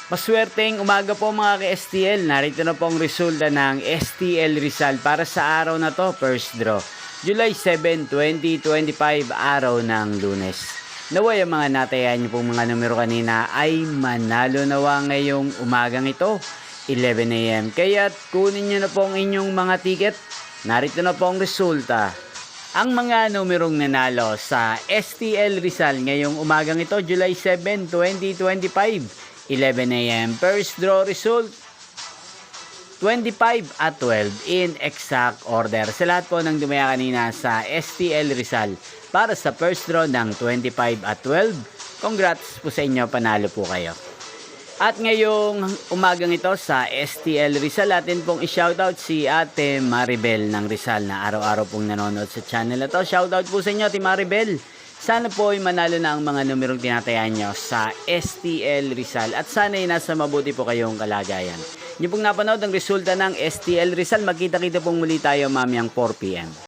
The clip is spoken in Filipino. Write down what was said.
Maswerteng umaga po mga ka-STL. Narito na po ang resulta ng STL Rizal para sa araw na to, first draw. July 7, 2025, araw ng Lunes. Naway ang mga natayan niyo pong mga numero kanina ay manalo nawa ngayong umagang ito, 11 AM. Kaya kunin niyo na po ang inyong mga ticket. Narito na po ang resulta. Ang mga numerong nanalo sa STL Rizal ngayong umagang ito, July 7, 2025. 11 AM. First draw result, 25 at 12 in exact order. Sa lahat po ng dumaya kanina sa STL Rizal para sa first draw ng 25 at 12, congrats po sa inyo, panalo po kayo. At ngayong umagang ito sa STL Rizal, atin pong i-shoutout si Ate Maribel ng Rizal na araw-araw pong nanonood sa channel na to. Shoutout po sa inyo, Ate Maribel. Sana po ay manalo na ang mga numerong tinatayan nyo sa STL Rizal at sana ay nasa mabuti po kayong kalagayan. Nyo pong napanood ang resulta ng STL Rizal. Magkita-kita pong muli tayo mamayang 4 PM.